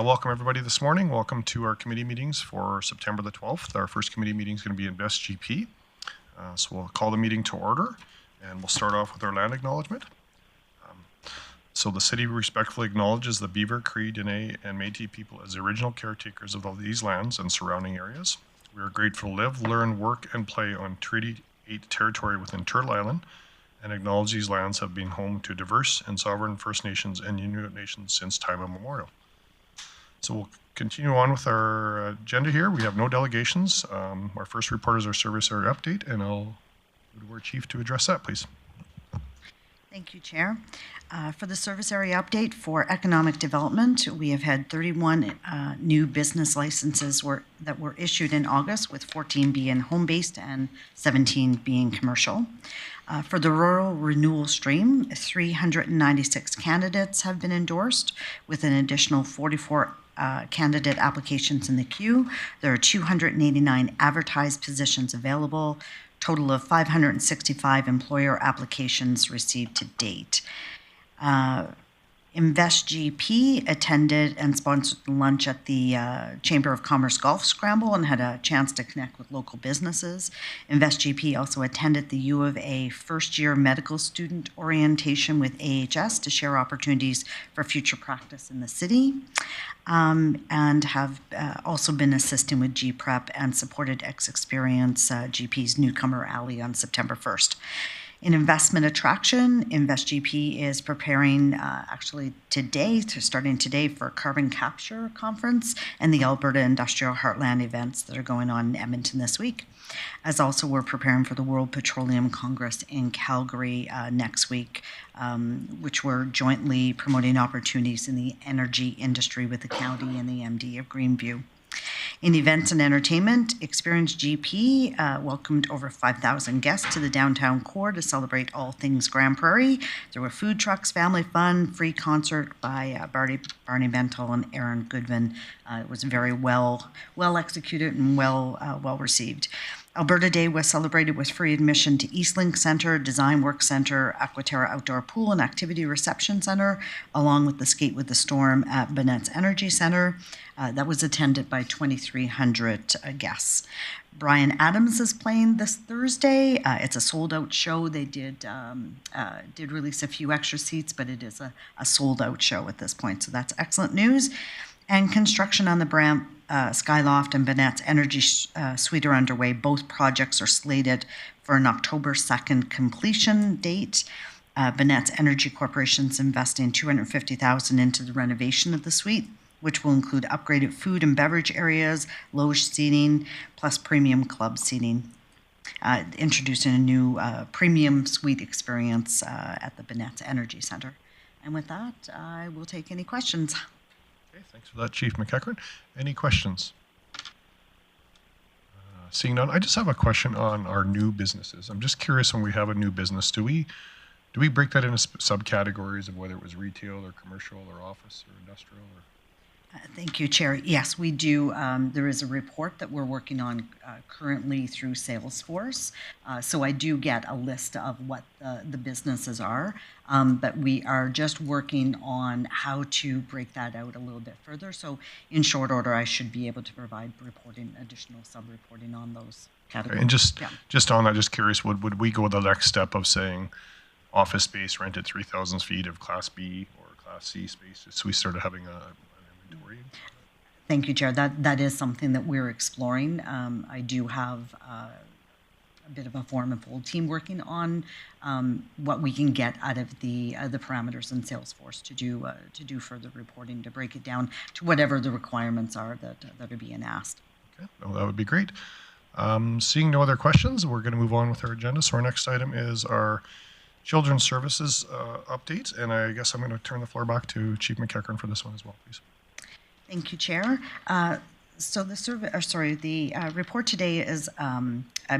Welcome everybody this morning. Welcome to our committee meetings for September the 12th. Our first committee meeting is going to be Invest GP. So we'll call the meeting to order and we'll start off with our land acknowledgement. So the city respectfully acknowledges the Beaver, Cree, Dene, and Métis people as the original caretakers of these lands and surrounding areas. We are grateful to live, learn, work, and play on Treaty 8 territory within Turtle Island, and acknowledge these lands have been home to diverse and sovereign First Nations and Inuit nations since time immemorial. So we'll continue on with our agenda here. We have no delegations. Our first report is our service area update, and I'll go to our chief to address that, please. Thank you, Chair. For the service area update for economic development, we have had 31 new business licenses that were issued in August, with 14 being home-based and 17 being commercial. For the rural renewal stream, 396 candidates have been endorsed, with an additional 44 candidate applications in the queue. There are 289 advertised positions available, total of 565 employer applications received to date. Invest GP attended and sponsored lunch at the Chamber of Commerce Golf Scramble and had a chance to connect with local businesses. Invest GP also attended the U of A first-year medical student orientation with AHS to share opportunities for future practice in the city, and have also been assisting with GPrep and supported X-Experience GP's Newcomer Alley on September 1st. In investment attraction, Invest GP is preparing starting today for a carbon capture conference and the Alberta Industrial Heartland events that are going on in Edmonton this week. As also, we're preparing for the World Petroleum Congress in Calgary next week, which we're jointly promoting opportunities in the energy industry with the county and the MD of Greenview. In events and entertainment, Experience GP welcomed over 5,000 guests to the downtown core to celebrate all things Grande Prairie. There were food trucks, family fun, free concert by Barney Bentel and Aaron Goodwin. It was very well executed and well received. Alberta Day was celebrated with free admission to Eastlink Centre, Design Work Centre, Aquaterra Outdoor Pool and Activity Reception Centre, along with the Skate with the Storm at Bennett's Energy Centre. That was attended by 2,300 guests. Brian Adams is playing this Thursday. It's a sold-out show. They did release a few extra seats, but it is a sold-out show at this point, so that's excellent news. And construction on the Bram Skyloft and Bennett's Energy Suite are underway. Both projects are slated for an October 2nd completion date. Bennett's Energy Corporation is investing $250,000 into the renovation of the suite, which will include upgraded food and beverage areas, loge seating, plus premium club seating, introducing a new premium suite experience at the Bennett's Energy Center. And with that, I will take any questions. Okay, thanks for that, Chief McEachern. Any questions? Seeing none, I just have a question on our new businesses. I'm just curious, when we have a new business, do we break that into subcategories of whether it was retail or commercial or office or industrial? Thank you, Chair. Yes, we do. There is a report that we're working on currently through Salesforce. So I do get a list of what the businesses are, but we are just working on how to break that out a little bit further. So in short order, I should be able to provide additional sub-reporting on those categories. Okay. And just on that, just curious, would we go the next step of saying office space rented 3,000 feet of Class B or Class C space, so we started having an inventory? Thank you, Chair. That is something that we're exploring. I do have a bit of a form and fold team working on what we can get out of the parameters in Salesforce to do further reporting, to break it down to whatever the requirements are that are being asked. Okay, well, that would be great. Seeing no other questions, we're going to move on with our agenda. So our next item is our Children's Services update, and I guess I'm going to turn the floor back to Chief McEachern for this one as well, please. Thank you, Chair. So the report today is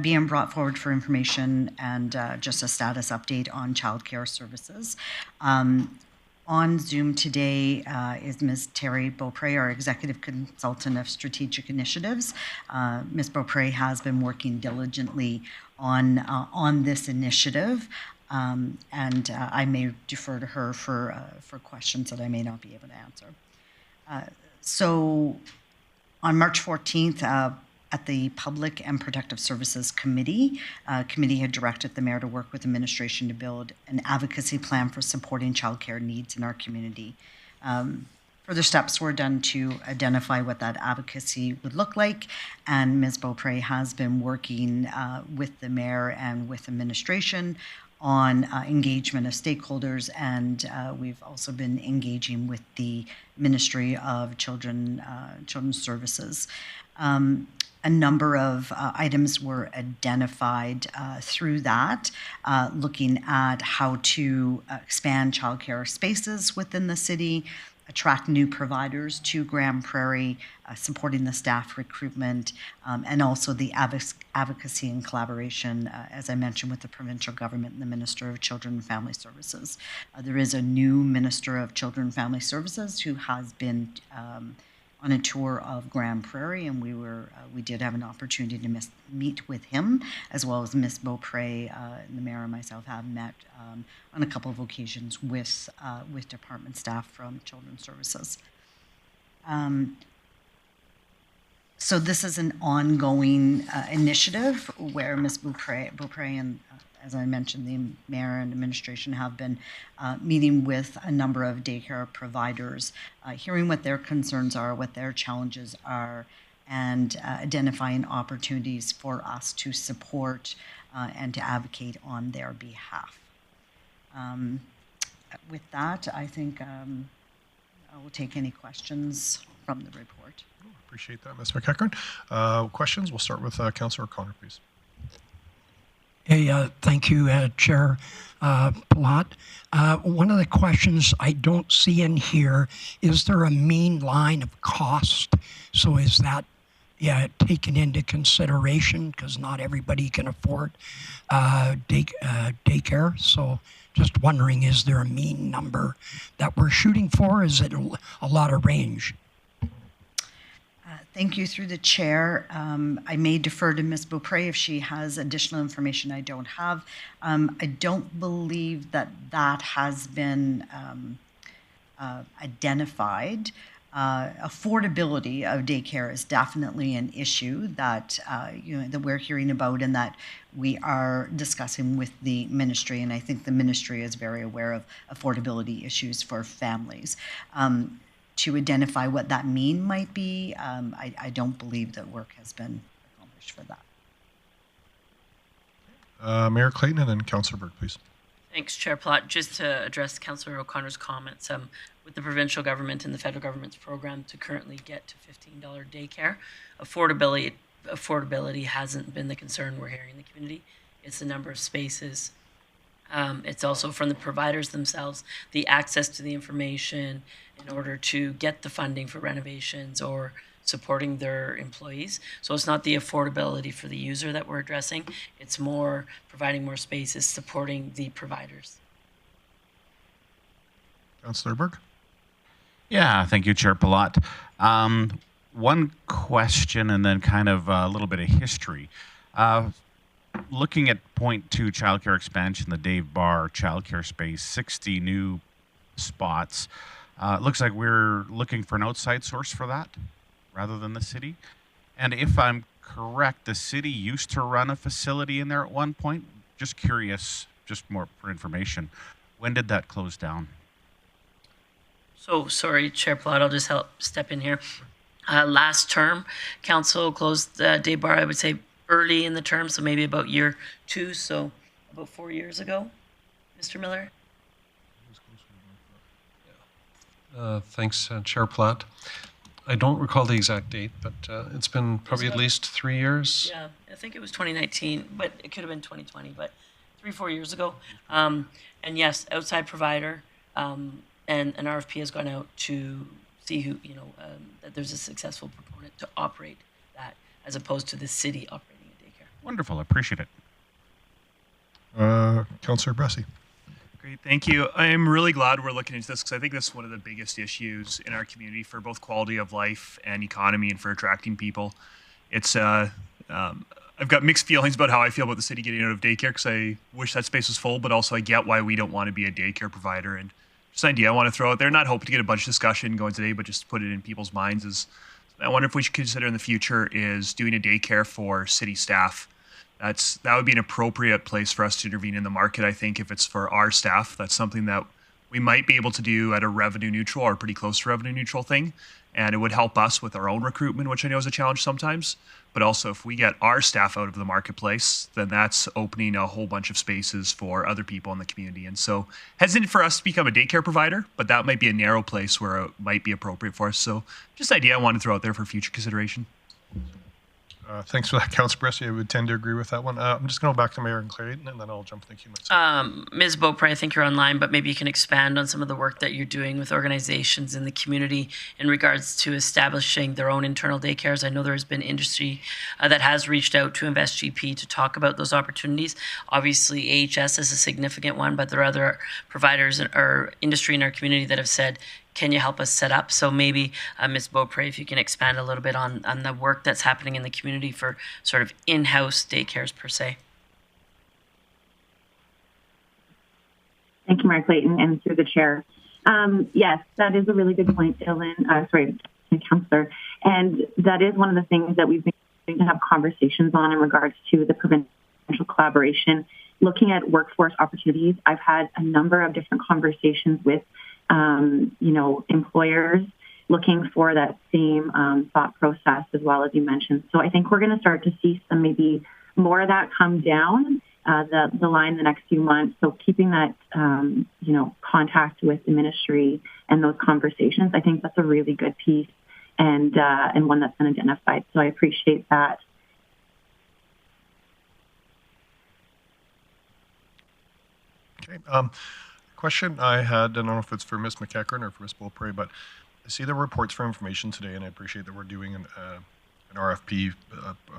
being brought forward for information and just a status update on childcare services. On Zoom today is Ms. Terry Beaupre, our Executive Consultant of Strategic Initiatives. Ms. Beaupre has been working diligently on this initiative, and I may defer to her for questions that I may not be able to answer. So on March 14th, at the Public and Protective Services Committee, committee had directed the mayor to work with administration to build an advocacy plan for supporting childcare needs in our community. Further steps were done to identify what that advocacy would look like, and Ms. Beaupre has been working with the mayor and with administration on engagement of stakeholders, and we've also been engaging with the Ministry of Children's Services. A number of items were identified through that, looking at how to expand childcare spaces within the city, attract new providers to Grande Prairie, supporting the staff recruitment, and also the advocacy and collaboration, as I mentioned, with the provincial government and the Minister of Children and Family Services. There is a new Minister of Children and Family Services who has been on a tour of Grande Prairie, and we did have an opportunity to meet with him, as well as Ms. Beaupre. The mayor and myself have met on a couple of occasions with department staff from Children's Services. So this is an ongoing initiative where Ms. Beaupre and, as I mentioned, the mayor and administration have been meeting with a number of daycare providers, hearing what their concerns are, what their challenges are, and identifying opportunities for us to support and to advocate on their behalf. With that, I think I will take any questions from the report. Appreciate that, Ms. McEachern. Questions? We'll start with Councillor O'Connor, please. Hey, thank you, Chair Plot. One of the questions I don't see in here, is there a mean line of cost? So is that taken into consideration? Because not everybody can afford daycare. So just wondering, is there a mean number that we're shooting for? Is it a lot of range? Thank you. Through the chair, I may defer to Ms. Beaupre if she has additional information I don't have. I don't believe that has been identified. Affordability of daycare is definitely an issue that that we're hearing about and that we are discussing with the ministry, and I think the ministry is very aware of affordability issues for families. To identify what that mean might be, I don't believe that work has been accomplished for that. Mayor Clayton and then Councillor Burke, please. Thanks, Chair Plot. Just to address Councillor O'Connor's comments, with the provincial government and the federal government's program to currently get to $15 daycare, affordability hasn't been the concern we're hearing in the community. It's the number of spaces. It's also from the providers themselves, the access to the information in order to get the funding for renovations or supporting their employees. So it's not the affordability for the user that we're addressing. It's more providing more spaces, supporting the providers. Councillor Burke. Yeah, thank you, Chair Palat. One question and then kind of a little bit of history. Looking at point 2 childcare expansion, the Dave Barr childcare space, 60 new spots. It looks like we're looking for an outside source for that rather than the city. And if I'm correct, the city used to run a facility in there at one point. Just curious, just more for information. When did that close down? So sorry, Chair Plot, I'll just help step in here. Last term, council closed Dave Barr, I would say early in the term, so maybe about year 2, so about 4 years ago. Mr. Miller? Thanks, Chair Platt. I don't recall the exact date, but it's been probably at least 3 years. Yeah, I think it was 2019, but it could have been 2020, but 3-4 years ago. And yes, outside provider, and an RFP has gone out to see who, that there's a successful proponent to operate that, as opposed to the city operating a daycare. Wonderful, I appreciate it. Councillor Bressie. Great, thank you. I'm really glad we're looking into this because I think this is one of the biggest issues in our community for both quality of life and economy and for attracting people. It's I've got mixed feelings about how I feel about the city getting out of daycare because I wish that space was full, but also I get why we don't want to be a daycare provider. And just an idea I want to throw out there. Not hoping to get a bunch of discussion going today, but just put it in people's minds is I wonder if we should consider in the future is doing a daycare for city staff. That would be an appropriate place for us to intervene in the market. I think if it's for our staff, that's something that we might be able to do at a revenue neutral or pretty close to revenue neutral thing. And it would help us with our own recruitment, which I know is a challenge sometimes. But also if we get our staff out of the marketplace, then that's opening a whole bunch of spaces for other people in the community. And so hesitant for us to become a daycare provider, but that might be a narrow place where it might be appropriate for us. So just an idea I want to throw out there for future consideration. Thanks for that, Councillor Bressy. I would tend to agree with that one. I'm just going to go back to Mayor and Clayton, and then I'll jump in the queue myself. Ms. Beaupre, I think you're online, but maybe you can expand on some of the work that you're doing with organizations in the community in regards to establishing their own internal daycares. I know there has been industry that has reached out to InvestGP to talk about those opportunities. Obviously, AHS is a significant one, but there are other providers or industry in our community that have said, can you help us set up? So maybe, Ms. Beaupre, if you can expand a little bit on the work that's happening in the community for sort of in-house daycares per se. Thank you, Mayor Clayton, and through the chair. Yes, that is a really good point, Councillor. And that is one of the things that we've been going to have conversations on in regards to the provincial collaboration. Looking at workforce opportunities, I've had a number of different conversations with employers looking for that same thought process as well, as you mentioned. So I think we're going to start to see some maybe more of that come down the line the next few months. So keeping that, contact with the ministry and those conversations, I think that's a really good piece and one that's been identified. So I appreciate that. Okay. Question I had, I don't know if it's for Ms. McEachern or for Ms. Beaupre, but I see the reports for information today, and I appreciate that we're doing an RFP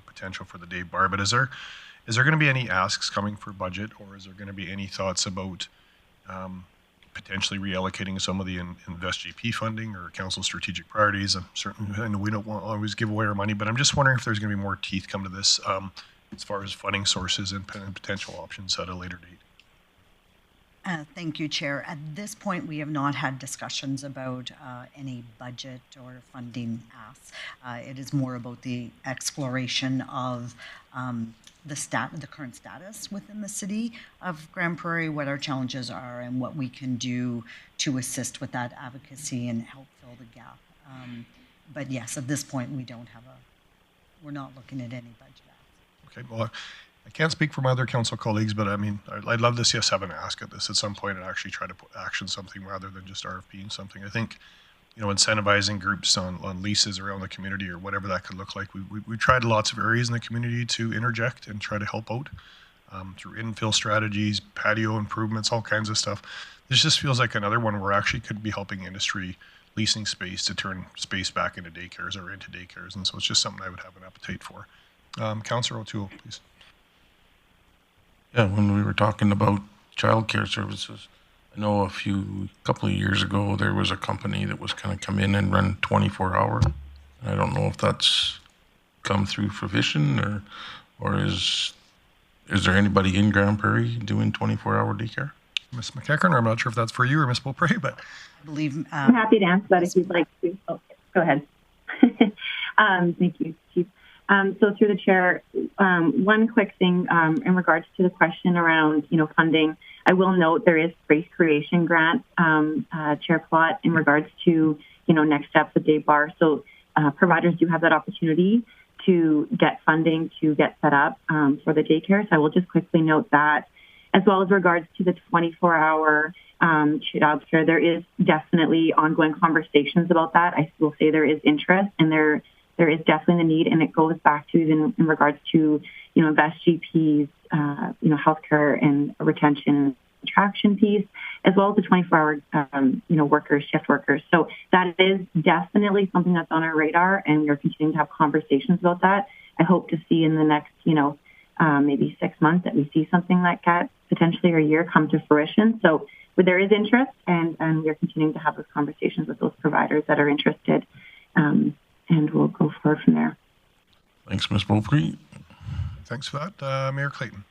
potential for the day bar. But is there going to be any asks coming for budget, or is there going to be any thoughts about potentially reallocating some of the InvestGP funding or council strategic priorities? I know we don't want to always give away our money, but I'm just wondering if there's going to be more teeth come to this as far as funding sources and potential options at a later date. Thank you, Chair. At this point, we have not had discussions about any budget or funding asks. It is more about the exploration of the current status within the city of Grande Prairie, what our challenges are, and what we can do to assist with that advocacy and help fill the gap. But yes, at this point, we're not looking at any budget asks. Okay, well, I can't speak for my other council colleagues, but I mean, I'd love to see us have an ask at this at some point and actually try to put action something rather than just RFPing something. I think, incentivizing groups on leases around the community or whatever that could look like. We tried lots of areas in the community to interject and try to help out through infill strategies, patio improvements, all kinds of stuff. This just feels like another one where actually could be helping industry leasing space to turn space back into daycares or into daycares. And so it's just something I would have an appetite for. Councillor O'Toole, please. Yeah, when we were talking about childcare services, I know a couple of years ago, there was a company that was going to come in and run 24-hour. And I don't know if that's come through fruition or is there anybody in Grande Prairie doing 24-hour daycare? Ms. McEachern, I'm not sure if that's for you or Ms. Beaupre, but I believe I'm happy to answer that if you'd like to. Oh, go ahead. Thank you, Chief. So through the chair, one quick thing in regards to the question around, funding, I will note there is space creation grant, Chair Plot, in regards to, next steps at day bar. So providers do have that opportunity to get funding to get set up for the daycare. So I will just quickly note that, as well as regards to the 24-hour childcare, there is definitely ongoing conversations about that. I will say there is interest and there is definitely the need, and it goes back to in regards to, InvestGP's, healthcare and retention and attraction piece, as well as the 24-hour, workers, shift workers. So that is definitely something that's on our radar, and we're continuing to have conversations about that. I hope to see in the next, maybe 6 months that we see something like that, potentially a year, come to fruition. So but there is interest, and we're continuing to have those conversations with those providers that are interested. And we'll go forward from there. Thanks, Ms. Beaupre. Thanks for that. Mayor Clayton.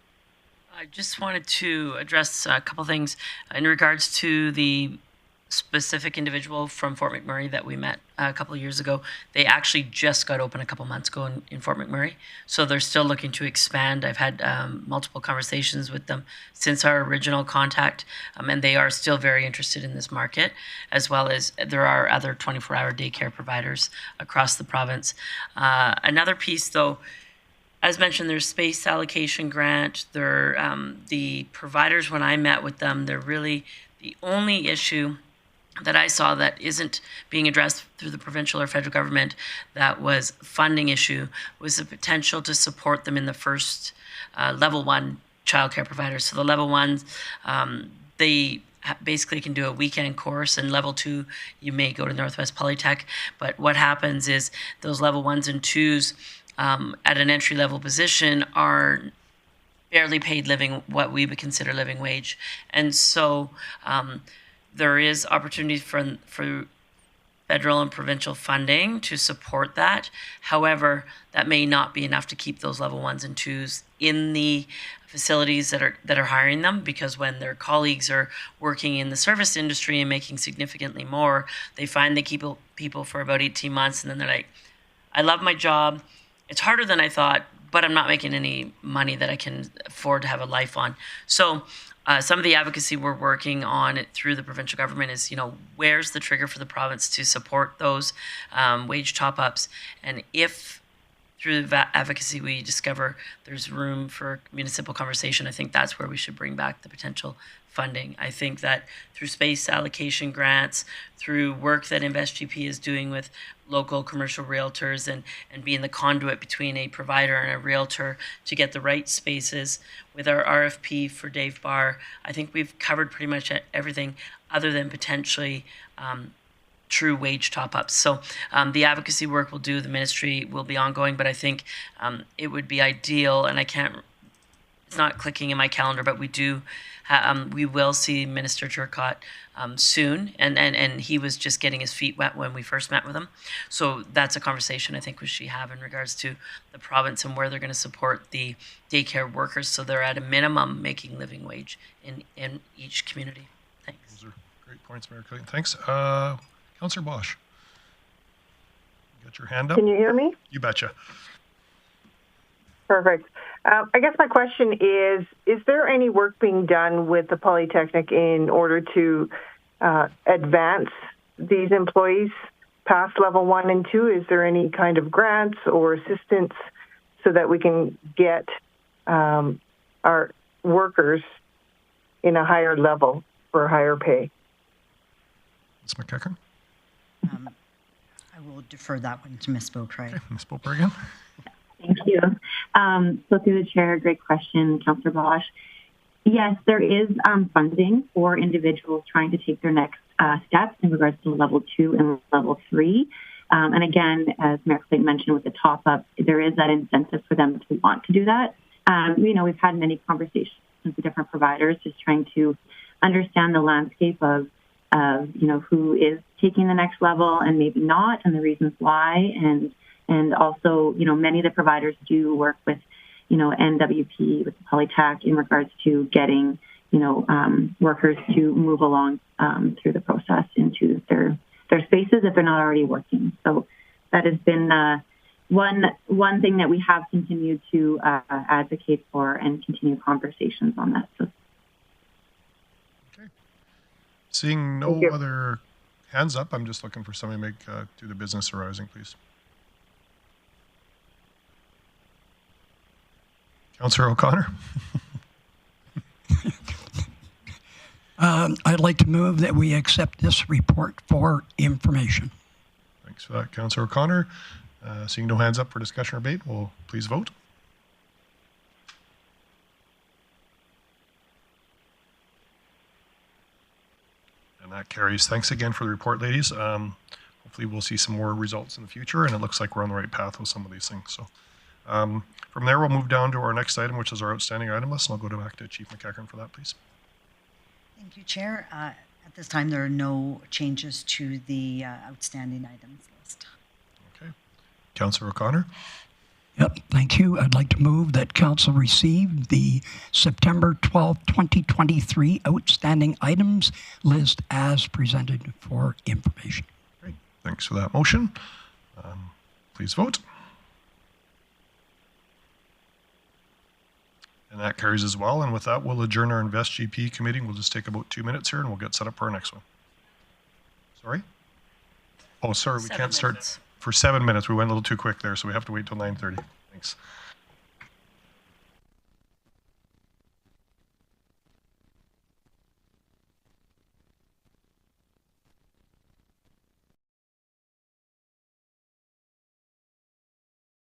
I just wanted to address a couple things in regards to the specific individual from Fort McMurray that we met a couple of years ago, they actually just got open a couple months ago in Fort McMurray. So they're still looking to expand. I've had multiple conversations with them since our original contact, and they are still very interested in this market, as well as there are other 24-hour daycare providers across the province. Another piece, though, as mentioned, there's space allocation grant. The providers, when I met with them, they're really the only issue that I saw that isn't being addressed through the provincial or federal government that was funding issue was the potential to support them in the first level 1 childcare providers. So the level 1s, they basically can do a weekend course, and level 2, you may go to Northwest Polytech. But what happens is those level 1s and 2s at an entry-level position are barely paid what we would consider living wage. And so there is opportunity for federal and provincial funding to support that. However, that may not be enough to keep those level 1s and 2s in the facilities that are hiring them, because when their colleagues are working in the service industry and making significantly more, they find they keep people for about 18 months, and then they're like, I love my job. It's harder than I thought, but I'm not making any money that I can afford to have a life on. So some of the advocacy we're working on through the provincial government is, where's the trigger for the province to support those wage top-ups? And if through advocacy we discover there's room for municipal conversation, I think that's where we should bring back the potential funding. I think that through space allocation grants, through work that InvestGP is doing with local commercial realtors and being the conduit between a provider and a realtor to get the right spaces, with our RFP for Dave Barr, I think we've covered pretty much everything other than potentially true wage top-ups. So the advocacy work we'll do, the ministry will be ongoing, but I think it would be ideal, and it's not clicking in my calendar, but we will see Minister Turcotte soon, and he was just getting his feet wet when we first met with him. So that's a conversation I think we should have in regards to the province and where they're going to support the daycare workers so they're at a minimum making living wage in each community. Thanks. Those are great points, Mayor Clayton. Thanks. Councillor Bosch, you got your hand up? Can you hear me? You betcha. Perfect. I guess my question is there any work being done with the Polytechnic in order to advance these employees past level 1 and 2? Is there any kind of grants or assistance so that we can get our workers in a higher level for higher pay? Ms. McEachern? I will defer that one to Ms. Beaupre. Okay, Ms. Beaupre again. Thank you. So through the chair, great question, Councillor Bosch. Yes, there is funding for individuals trying to take their next steps in regards to level 2 and level 3. And again, as Mayor Clayton mentioned with the top-up, there is that incentive for them to want to do that. We've had many conversations with different providers just trying to understand the landscape of who is taking the next level and maybe not, and the reasons why. And also, many of the providers do work with, NWP, with the Polytech in regards to getting, workers to move along through the process into their spaces if they're not already working. So that has been one thing that we have continued to advocate for and continue conversations on that. So. Okay. Seeing no other hands up, I'm just looking for somebody to make do the business arising, please. Councillor O'Connor. I'd like to move that we accept this report for information. Thanks for that, Councillor O'Connor. Seeing no hands up for discussion or debate, we'll please vote. And that carries. Thanks again for the report, ladies. Hopefully we'll see some more results in the future, and it looks like we're on the right path with some of these things. So from there, we'll move down to our next item, which is our outstanding item list, and I'll go back to Chief McEachern for that, please. Thank you, Chair. At this time, there are no changes to the outstanding items list. Okay. Councillor O'Connor. Yep, thank you. I'd like to move that council receive the September 12, 2023 outstanding items list as presented for information. Great. Thanks for that motion. Please vote. And that carries as well. And with that, we'll adjourn our Invest GP committee. We'll just take about 2 minutes here and we'll get set up for our next one. Sorry? Oh, sorry, we can't start for 7 minutes. We went a little too quick there, so we have to wait till 9:30. Thanks.